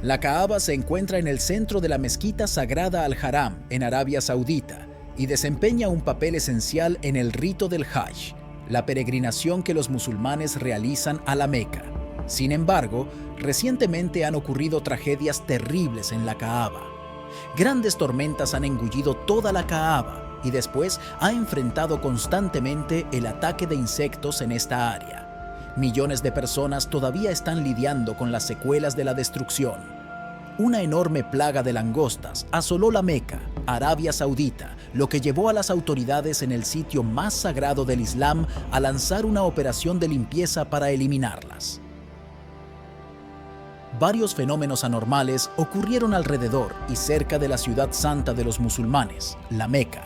La Kaaba se encuentra en el centro de la mezquita sagrada Al-Haram, en Arabia Saudita, y desempeña un papel esencial en el rito del Hajj, la peregrinación que los musulmanes realizan a la Meca. Sin embargo, recientemente han ocurrido tragedias terribles en la Kaaba. Grandes tormentas han engullido toda la Kaaba y después ha enfrentado constantemente el ataque de insectos en esta área. Millones de personas todavía están lidiando con las secuelas de la destrucción. Una enorme plaga de langostas asoló la Meca, Arabia Saudita, lo que llevó a las autoridades en el sitio más sagrado del Islam a lanzar una operación de limpieza para eliminarlas. Varios fenómenos anormales ocurrieron alrededor y cerca de la ciudad santa de los musulmanes, la Meca,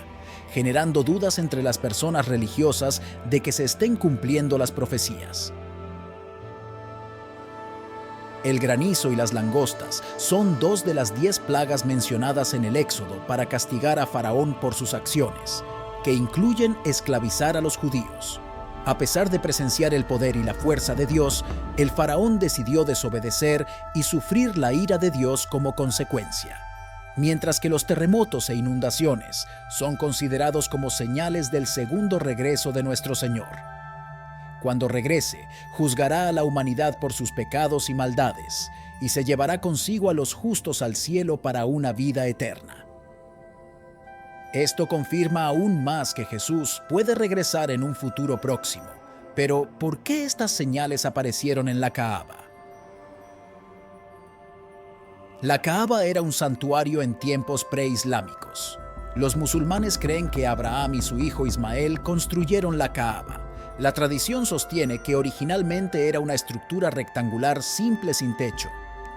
generando dudas entre las personas religiosas de que se estén cumpliendo las profecías. El granizo y las langostas son dos de las 10 plagas mencionadas en el Éxodo para castigar a Faraón por sus acciones, que incluyen esclavizar a los judíos. A pesar de presenciar el poder y la fuerza de Dios, el faraón decidió desobedecer y sufrir la ira de Dios como consecuencia. Mientras que los terremotos e inundaciones son considerados como señales del segundo regreso de nuestro Señor. Cuando regrese, juzgará a la humanidad por sus pecados y maldades, y se llevará consigo a los justos al cielo para una vida eterna. Esto confirma aún más que Jesús puede regresar en un futuro próximo. Pero, ¿por qué estas señales aparecieron en la Kaaba? La Kaaba era un santuario en tiempos preislámicos. Los musulmanes creen que Abraham y su hijo Ismael construyeron la Kaaba. La tradición sostiene que originalmente era una estructura rectangular simple sin techo.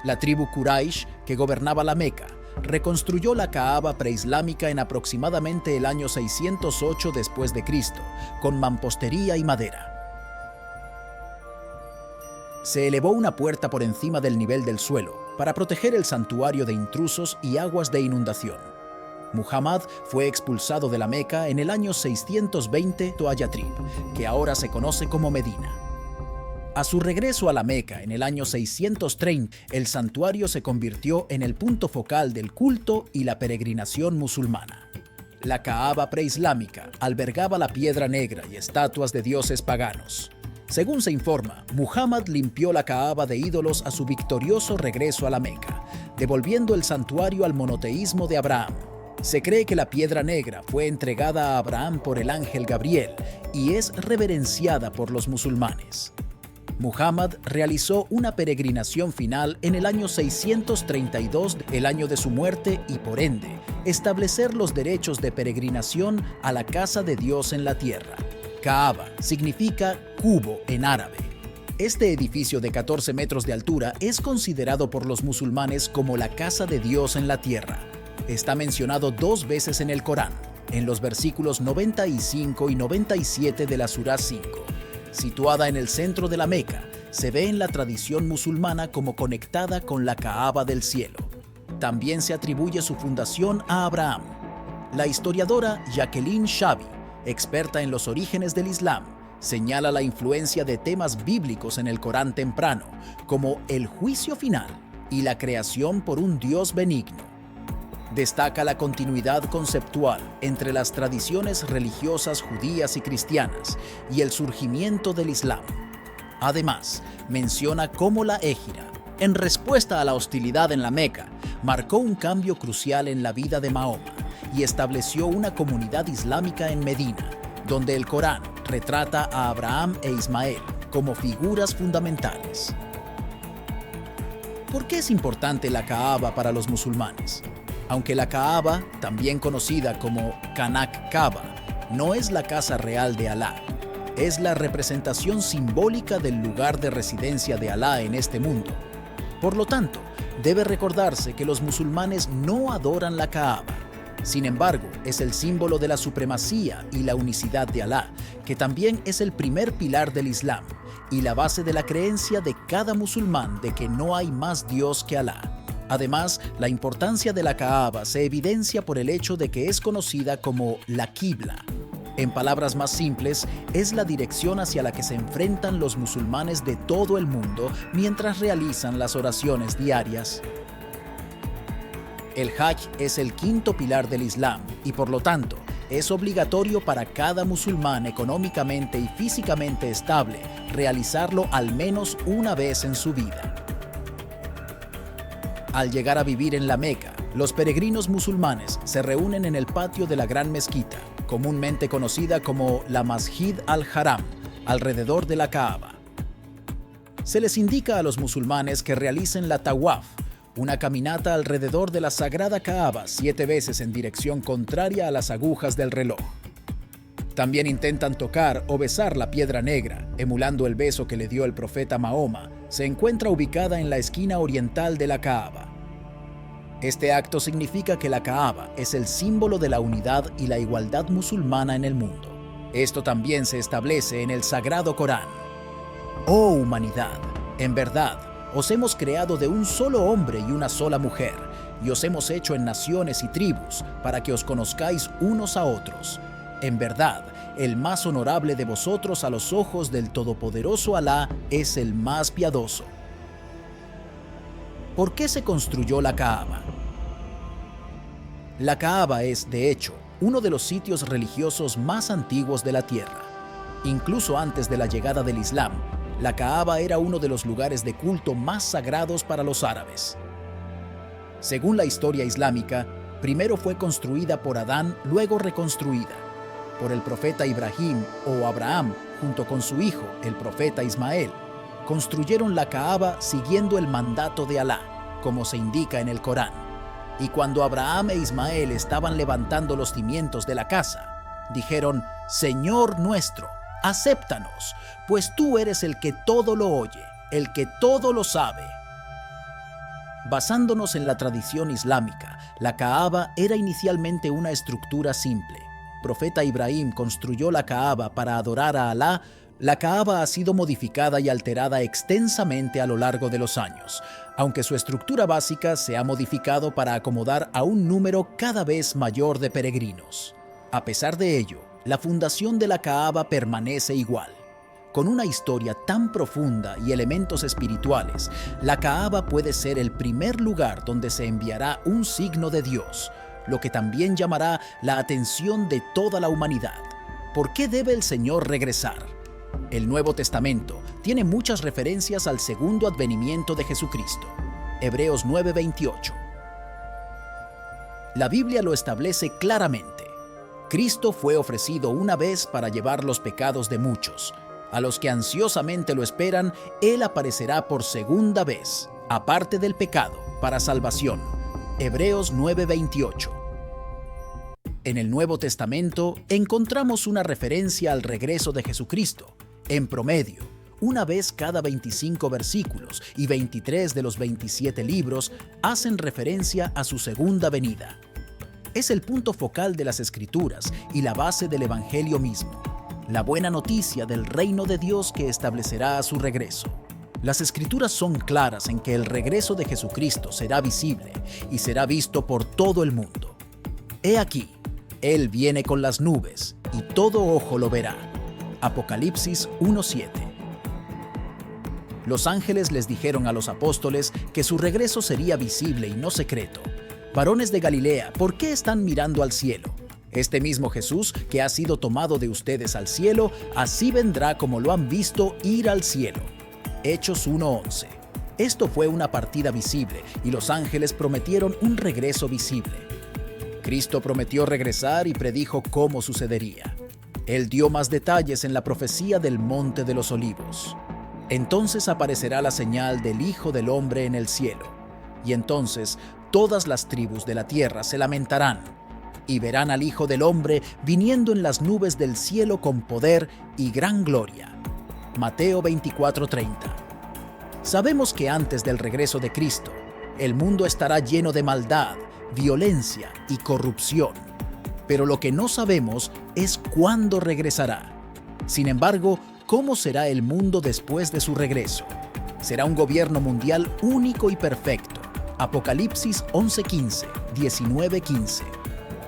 La tribu Quraysh, que gobernaba la Meca, reconstruyó la Kaaba preislámica en aproximadamente el año 608 después de Cristo, con mampostería y madera. Se elevó una puerta por encima del nivel del suelo para proteger el santuario de intrusos y aguas de inundación. Muhammad fue expulsado de la Meca en el año 620 a Yatrib, que ahora se conoce como Medina. A su regreso a la Meca en el año 630, el santuario se convirtió en el punto focal del culto y la peregrinación musulmana. La Kaaba preislámica albergaba la piedra negra y estatuas de dioses paganos. Según se informa, Muhammad limpió la Kaaba de ídolos a su victorioso regreso a la Meca, devolviendo el santuario al monoteísmo de Abraham. Se cree que la piedra negra fue entregada a Abraham por el ángel Gabriel y es reverenciada por los musulmanes. Muhammad realizó una peregrinación final en el año 632, el año de su muerte, y por ende, establecer los derechos de peregrinación a la casa de Dios en la tierra. Kaaba significa cubo en árabe. Este edificio de 14 metros de altura es considerado por los musulmanes como la casa de Dios en la tierra. Está mencionado 2 veces en el Corán, en los versículos 95 y 97 de la Surá 5. Situada en el centro de la Meca, se ve en la tradición musulmana como conectada con la Kaaba del cielo. También se atribuye su fundación a Abraham. La historiadora Jacqueline Chabi, experta en los orígenes del Islam, señala la influencia de temas bíblicos en el Corán temprano, como el juicio final y la creación por un Dios benigno. Destaca la continuidad conceptual entre las tradiciones religiosas judías y cristianas y el surgimiento del Islam. Además, menciona cómo la Égira, en respuesta a la hostilidad en la Meca, marcó un cambio crucial en la vida de Mahoma y estableció una comunidad islámica en Medina, donde el Corán retrata a Abraham e Ismael como figuras fundamentales. ¿Por qué es importante la Kaaba para los musulmanes? Aunque la Kaaba, también conocida como Kanak Kaaba, no es la casa real de Alá, es la representación simbólica del lugar de residencia de Alá en este mundo. Por lo tanto, debe recordarse que los musulmanes no adoran la Kaaba. Sin embargo, es el símbolo de la supremacía y la unicidad de Alá, que también es el primer pilar del Islam y la base de la creencia de cada musulmán de que no hay más Dios que Alá. Además, la importancia de la Kaaba se evidencia por el hecho de que es conocida como la Qibla. En palabras más simples, es la dirección hacia la que se enfrentan los musulmanes de todo el mundo mientras realizan las oraciones diarias. El Hajj es el quinto pilar del Islam y por lo tanto es obligatorio para cada musulmán económicamente y físicamente estable realizarlo al menos una vez en su vida. Al llegar a vivir en la Meca, los peregrinos musulmanes se reúnen en el patio de la Gran Mezquita, comúnmente conocida como la Masjid al-Haram, alrededor de la Kaaba. Se les indica a los musulmanes que realicen la tawaf, una caminata alrededor de la sagrada Kaaba 7 veces en dirección contraria a las agujas del reloj. También intentan tocar o besar la piedra negra, emulando el beso que le dio el profeta Mahoma. Se encuentra ubicada en la esquina oriental de la Kaaba. Este acto significa que la Kaaba es el símbolo de la unidad y la igualdad musulmana en el mundo. Esto también se establece en el Sagrado Corán. Oh humanidad, en verdad, os hemos creado de un solo hombre y una sola mujer, y os hemos hecho en naciones y tribus para que os conozcáis unos a otros. En verdad, el más honorable de vosotros a los ojos del Todopoderoso Alá es el más piadoso. ¿Por qué se construyó la Kaaba? La Kaaba es, de hecho, uno de los sitios religiosos más antiguos de la tierra. Incluso antes de la llegada del Islam, la Kaaba era uno de los lugares de culto más sagrados para los árabes. Según la historia islámica, primero fue construida por Adán, luego reconstruida por el profeta Ibrahim o Abraham junto con su hijo, el profeta Ismael. Construyeron la Kaaba siguiendo el mandato de Alá, como se indica en el Corán. Y cuando Abraham e Ismael estaban levantando los cimientos de la casa, dijeron: Señor nuestro, acéptanos, pues tú eres el que todo lo oye, el que todo lo sabe. Basándonos en la tradición islámica, la Kaaba era inicialmente una estructura simple. Profeta Ibrahim construyó la Kaaba para adorar a Alá. La Kaaba ha sido modificada y alterada extensamente a lo largo de los años, aunque su estructura básica se ha modificado para acomodar a un número cada vez mayor de peregrinos. A pesar de ello, la fundación de la Kaaba permanece igual. Con una historia tan profunda y elementos espirituales, la Kaaba puede ser el primer lugar donde se enviará un signo de Dios, lo que también llamará la atención de toda la humanidad. ¿Por qué debe el Señor regresar? El Nuevo Testamento tiene muchas referencias al segundo advenimiento de Jesucristo. Hebreos 9:28. La Biblia lo establece claramente. Cristo fue ofrecido una vez para llevar los pecados de muchos. A los que ansiosamente lo esperan, Él aparecerá por segunda vez, aparte del pecado, para salvación. Hebreos 9:28. En el Nuevo Testamento encontramos una referencia al regreso de Jesucristo. En promedio, una vez cada 25 versículos y 23 de los 27 libros hacen referencia a su segunda venida. Es el punto focal de las Escrituras y la base del Evangelio mismo, la buena noticia del reino de Dios que establecerá a su regreso. Las Escrituras son claras en que el regreso de Jesucristo será visible y será visto por todo el mundo. He aquí, Él viene con las nubes y todo ojo lo verá. Apocalipsis 1:7. Los ángeles les dijeron a los apóstoles que su regreso sería visible y no secreto. Varones de Galilea, ¿por qué están mirando al cielo? Este mismo Jesús que ha sido tomado de ustedes al cielo, así vendrá como lo han visto ir al cielo. Hechos 1:11. Esto fue una partida visible y los ángeles prometieron un regreso visible. Cristo prometió regresar y predijo cómo sucedería. Él dio más detalles en la profecía del Monte de los Olivos. Entonces aparecerá la señal del Hijo del Hombre en el cielo, y entonces todas las tribus de la tierra se lamentarán, y verán al Hijo del Hombre viniendo en las nubes del cielo con poder y gran gloria. Mateo 24:30. Sabemos que antes del regreso de Cristo, el mundo estará lleno de maldad, violencia y corrupción. Pero lo que no sabemos es cuándo regresará. Sin embargo, ¿cómo será el mundo después de su regreso? Será un gobierno mundial único y perfecto. Apocalipsis 11:15, 19:15.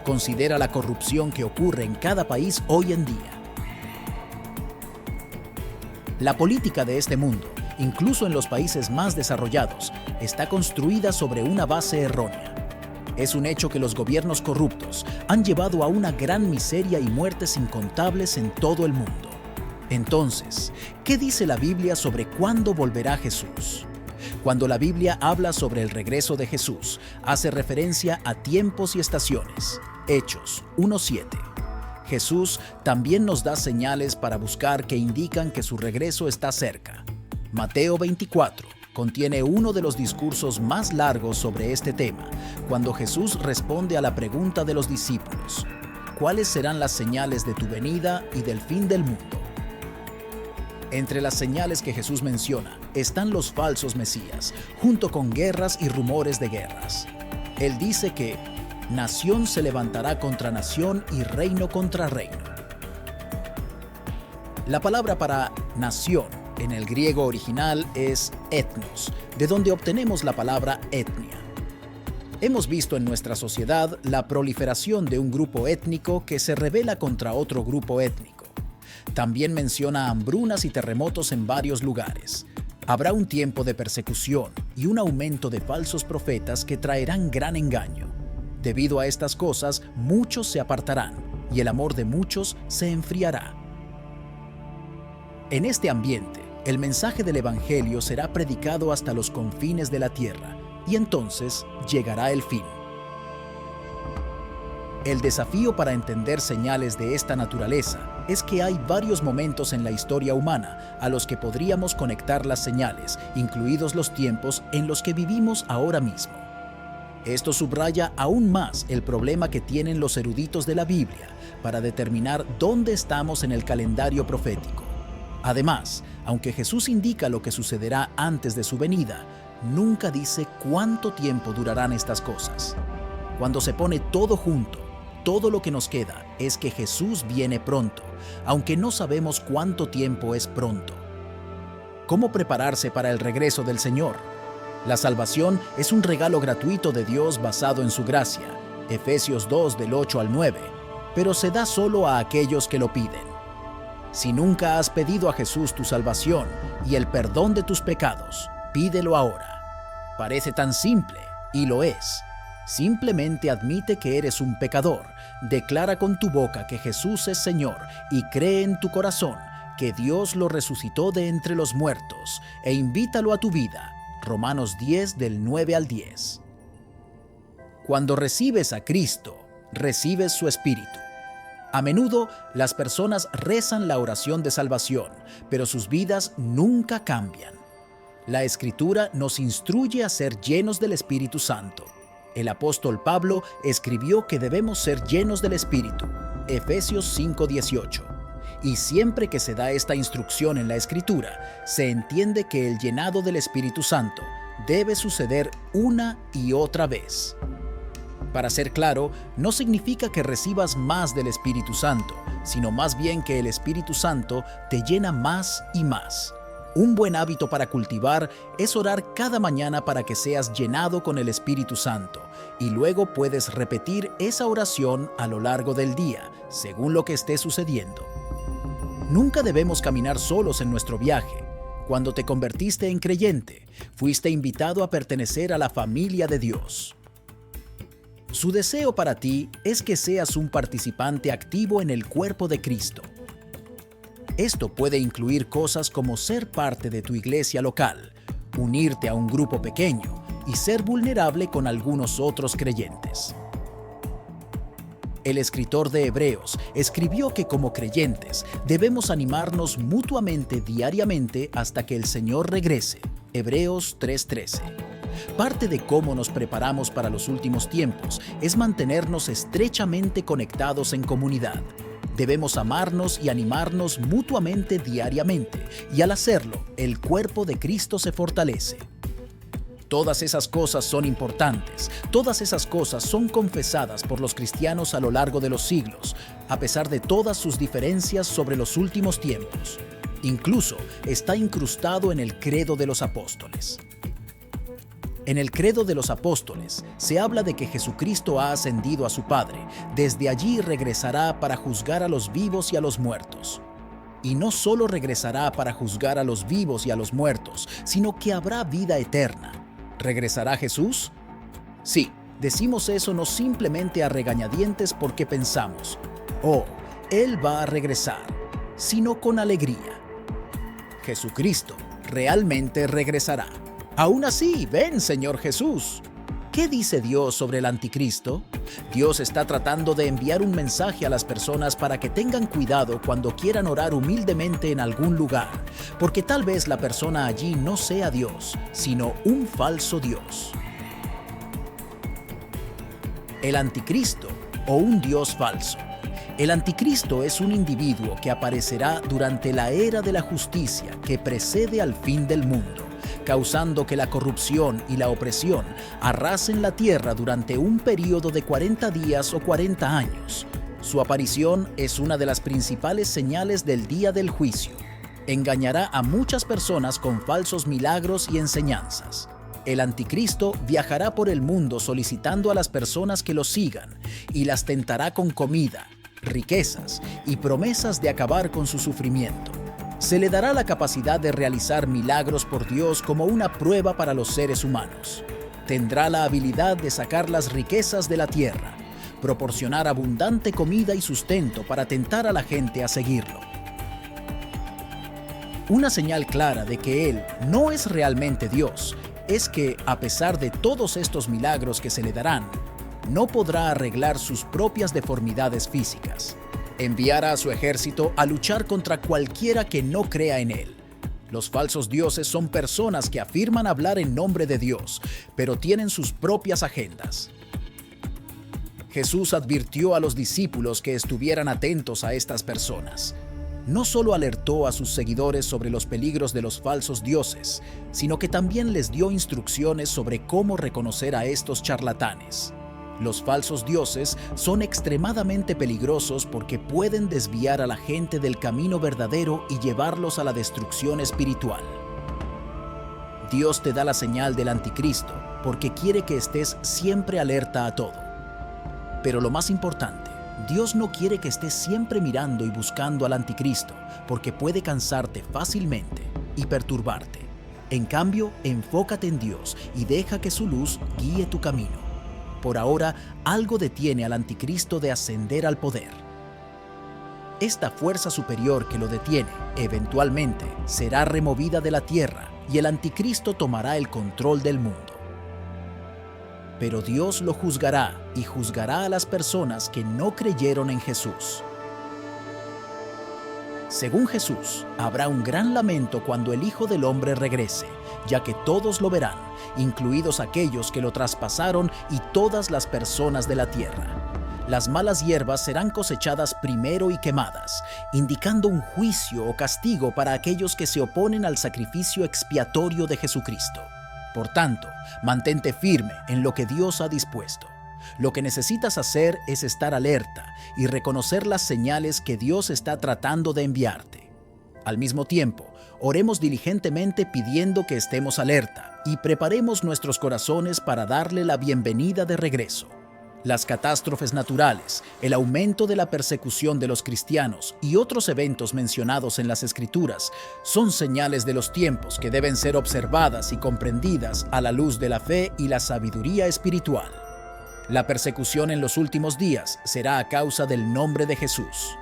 Considera la corrupción que ocurre en cada país hoy en día. La política de este mundo, incluso en los países más desarrollados, está construida sobre una base errónea. Es un hecho que los gobiernos corruptos han llevado a una gran miseria y muertes incontables en todo el mundo. Entonces, ¿qué dice la Biblia sobre cuándo volverá Jesús? Cuando la Biblia habla sobre el regreso de Jesús, hace referencia a tiempos y estaciones. Hechos 1:7. Jesús también nos da señales para buscar que indican que su regreso está cerca. Mateo 24 contiene uno de los discursos más largos sobre este tema, cuando Jesús responde a la pregunta de los discípulos: ¿cuáles serán las señales de tu venida y del fin del mundo? Entre las señales que Jesús menciona están los falsos mesías, junto con guerras y rumores de guerras. Él dice que nación se levantará contra nación y reino contra reino. La palabra para nación en el griego original es etnos, de donde obtenemos la palabra etnia. Hemos visto en nuestra sociedad la proliferación de un grupo étnico que se rebela contra otro grupo étnico. También menciona hambrunas y terremotos en varios lugares. Habrá un tiempo de persecución y un aumento de falsos profetas que traerán gran engaño. Debido a estas cosas, muchos se apartarán y el amor de muchos se enfriará. En este ambiente, el mensaje del Evangelio será predicado hasta los confines de la tierra, y entonces llegará el fin. El desafío para entender señales de esta naturaleza es que hay varios momentos en la historia humana a los que podríamos conectar las señales, incluidos los tiempos en los que vivimos ahora mismo. Esto subraya aún más el problema que tienen los eruditos de la Biblia para determinar dónde estamos en el calendario profético. Además, aunque Jesús indica lo que sucederá antes de su venida, nunca dice cuánto tiempo durarán estas cosas. Cuando se pone todo junto, todo lo que nos queda es que Jesús viene pronto, aunque no sabemos cuánto tiempo es pronto. ¿Cómo prepararse para el regreso del Señor? La salvación es un regalo gratuito de Dios basado en su gracia, Efesios 2 del 8 al 9, pero se da solo a aquellos que lo piden. Si nunca has pedido a Jesús tu salvación y el perdón de tus pecados, pídelo ahora. Parece tan simple, y lo es. Simplemente admite que eres un pecador, declara con tu boca que Jesús es Señor y cree en tu corazón que Dios lo resucitó de entre los muertos e invítalo a tu vida. Romanos 10 del 9 al 10. Cuando recibes a Cristo, recibes su Espíritu. A menudo, las personas rezan la oración de salvación, pero sus vidas nunca cambian. La Escritura nos instruye a ser llenos del Espíritu Santo. El apóstol Pablo escribió que debemos ser llenos del Espíritu, Efesios 5:18. Y siempre que se da esta instrucción en la Escritura, se entiende que el llenado del Espíritu Santo debe suceder una y otra vez. Para ser claro, no significa que recibas más del Espíritu Santo, sino más bien que el Espíritu Santo te llena más y más. Un buen hábito para cultivar es orar cada mañana para que seas llenado con el Espíritu Santo, y luego puedes repetir esa oración a lo largo del día, según lo que esté sucediendo. Nunca debemos caminar solos en nuestro viaje. Cuando te convertiste en creyente, fuiste invitado a pertenecer a la familia de Dios. Su deseo para ti es que seas un participante activo en el cuerpo de Cristo. Esto puede incluir cosas como ser parte de tu iglesia local, unirte a un grupo pequeño y ser vulnerable con algunos otros creyentes. El escritor de Hebreos escribió que como creyentes debemos animarnos mutuamente diariamente hasta que el Señor regrese. Hebreos 3:13. Parte de cómo nos preparamos para los últimos tiempos es mantenernos estrechamente conectados en comunidad. Debemos amarnos y animarnos mutuamente diariamente, y al hacerlo, el cuerpo de Cristo se fortalece. Todas esas cosas son importantes, todas esas cosas son confesadas por los cristianos a lo largo de los siglos, a pesar de todas sus diferencias sobre los últimos tiempos. Incluso está incrustado en el credo de los apóstoles. En el credo de los apóstoles se habla de que Jesucristo ha ascendido a su Padre. Desde allí regresará para juzgar a los vivos y a los muertos. Y no solo regresará para juzgar a los vivos y a los muertos, sino que habrá vida eterna. ¿Regresará Jesús? Sí, Decimos eso no simplemente a regañadientes porque pensamos, oh, Él va a regresar, sino con alegría. Jesucristo realmente regresará. Aún así, ven, Señor Jesús. ¿Qué dice Dios sobre el anticristo? Dios está tratando de enviar un mensaje a las personas para que tengan cuidado cuando quieran orar humildemente en algún lugar, porque tal vez la persona allí no sea Dios, sino un falso Dios. El anticristo o un Dios falso. El anticristo es un individuo que aparecerá durante la era de la justicia que precede al fin del mundo, causando que la corrupción y la opresión arrasen la tierra durante un período de 40 días o 40 años. Su aparición es una de las principales señales del día del juicio. Engañará a muchas personas con falsos milagros y enseñanzas. El anticristo viajará por el mundo solicitando a las personas que lo sigan y las tentará con comida, riquezas y promesas de acabar con su sufrimiento. Se le dará la capacidad de realizar milagros por Dios como una prueba para los seres humanos. Tendrá la habilidad de sacar las riquezas de la tierra, proporcionar abundante comida y sustento para tentar a la gente a seguirlo. Una señal clara de que Él no es realmente Dios es que, a pesar de todos estos milagros que se le darán, no podrá arreglar sus propias deformidades físicas. Enviará a su ejército a luchar contra cualquiera que no crea en Él. Los falsos dioses son personas que afirman hablar en nombre de Dios, pero tienen sus propias agendas. Jesús advirtió a los discípulos que estuvieran atentos a estas personas. No solo alertó a sus seguidores sobre los peligros de los falsos dioses, sino que también les dio instrucciones sobre cómo reconocer a estos charlatanes. Los falsos dioses son extremadamente peligrosos porque pueden desviar a la gente del camino verdadero y llevarlos a la destrucción espiritual. Dios te da la señal del anticristo porque quiere que estés siempre alerta a todo. Pero lo más importante, Dios no quiere que estés siempre mirando y buscando al anticristo porque puede cansarte fácilmente y perturbarte. En cambio, enfócate en Dios y deja que su luz guíe tu camino. Por ahora, algo detiene al anticristo de ascender al poder. Esta fuerza superior que lo detiene, eventualmente, será removida de la tierra y el anticristo tomará el control del mundo. Pero Dios lo juzgará y juzgará a las personas que no creyeron en Jesús. Según Jesús, habrá un gran lamento cuando el Hijo del Hombre regrese, ya que todos lo verán, incluidos aquellos que lo traspasaron y todas las personas de la tierra. Las malas hierbas serán cosechadas primero y quemadas, indicando un juicio o castigo para aquellos que se oponen al sacrificio expiatorio de Jesucristo. Por tanto, mantente firme en lo que Dios ha dispuesto. Lo que necesitas hacer es estar alerta y reconocer las señales que Dios está tratando de enviarte. Al mismo tiempo, oremos diligentemente pidiendo que estemos alerta y preparemos nuestros corazones para darle la bienvenida de regreso. Las catástrofes naturales, el aumento de la persecución de los cristianos y otros eventos mencionados en las Escrituras son señales de los tiempos que deben ser observadas y comprendidas a la luz de la fe y la sabiduría espiritual. La persecución en los últimos días será a causa del nombre de Jesús.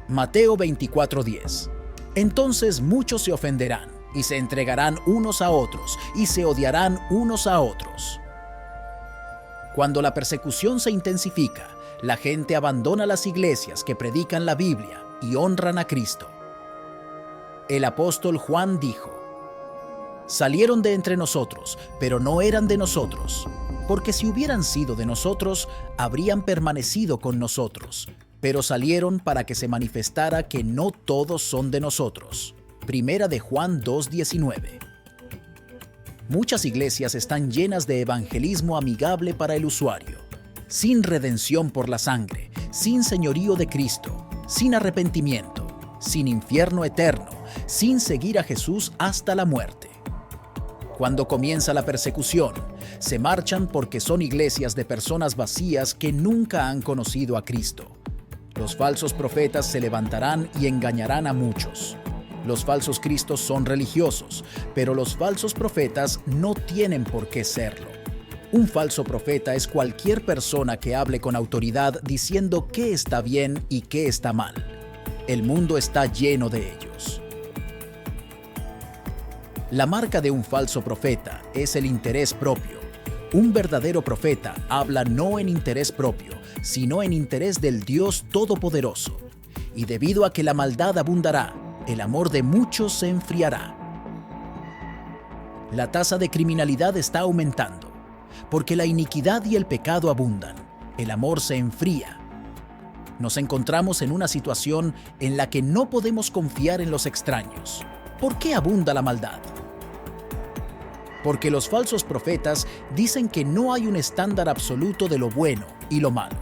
Mateo 24:10. Entonces muchos se ofenderán y se entregarán unos a otros y se odiarán unos a otros. Cuando la persecución se intensifica, la gente abandona las iglesias que predican la Biblia y honran a Cristo. El apóstol Juan dijo: salieron de entre nosotros, pero no eran de nosotros, porque si hubieran sido de nosotros, habrían permanecido con nosotros, pero salieron para que se manifestara que no todos son de nosotros. Primera de Juan 2:19. Muchas iglesias están llenas de evangelismo amigable para el usuario, sin redención por la sangre, sin señorío de Cristo, sin arrepentimiento, sin infierno eterno, sin seguir a Jesús hasta la muerte. Cuando comienza la persecución, se marchan porque son iglesias de personas vacías que nunca han conocido a Cristo. Los falsos profetas se levantarán y engañarán a muchos. Los falsos cristos son religiosos, pero los falsos profetas no tienen por qué serlo. Un falso profeta es cualquier persona que hable con autoridad diciendo qué está bien y qué está mal. El mundo está lleno de ellos. La marca de un falso profeta es el interés propio. Un verdadero profeta habla no en interés propio, sino en interés del Dios Todopoderoso. Y debido a que la maldad abundará, el amor de muchos se enfriará. La tasa de criminalidad está aumentando. Porque la iniquidad y el pecado abundan, el amor se enfría. Nos encontramos en una situación en la que no podemos confiar en los extraños. ¿Por qué abunda la maldad? Porque los falsos profetas dicen que no hay un estándar absoluto de lo bueno y lo malo.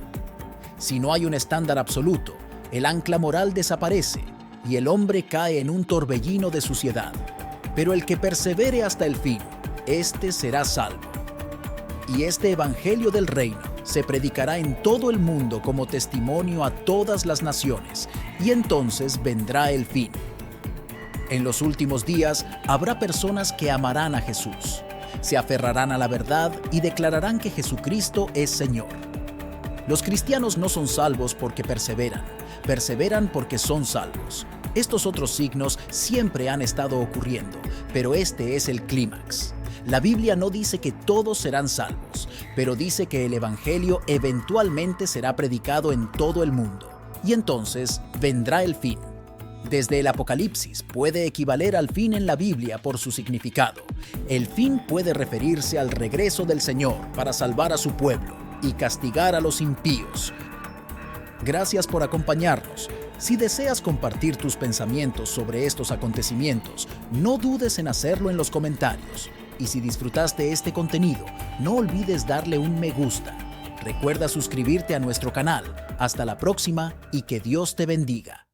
Si no hay un estándar absoluto, el ancla moral desaparece y el hombre cae en un torbellino de suciedad. Pero el que persevere hasta el fin, éste será salvo. Y este evangelio del reino se predicará en todo el mundo como testimonio a todas las naciones, y entonces vendrá el fin. En los últimos días habrá personas que amarán a Jesús, se aferrarán a la verdad y declararán que Jesucristo es Señor. Los cristianos no son salvos porque perseveran porque son salvos. Estos otros signos siempre han estado ocurriendo, pero este es el clímax. La Biblia no dice que todos serán salvos, pero dice que el Evangelio eventualmente será predicado en todo el mundo, y entonces vendrá el fin. Desde el Apocalipsis puede equivaler al fin en la Biblia por su significado. El fin puede referirse al regreso del Señor para salvar a su pueblo y castigar a los impíos. Gracias por acompañarnos. Si deseas compartir tus pensamientos sobre estos acontecimientos, no dudes en hacerlo en los comentarios. Y si disfrutaste este contenido, no olvides darle un me gusta. Recuerda suscribirte a nuestro canal. Hasta la próxima y que Dios te bendiga.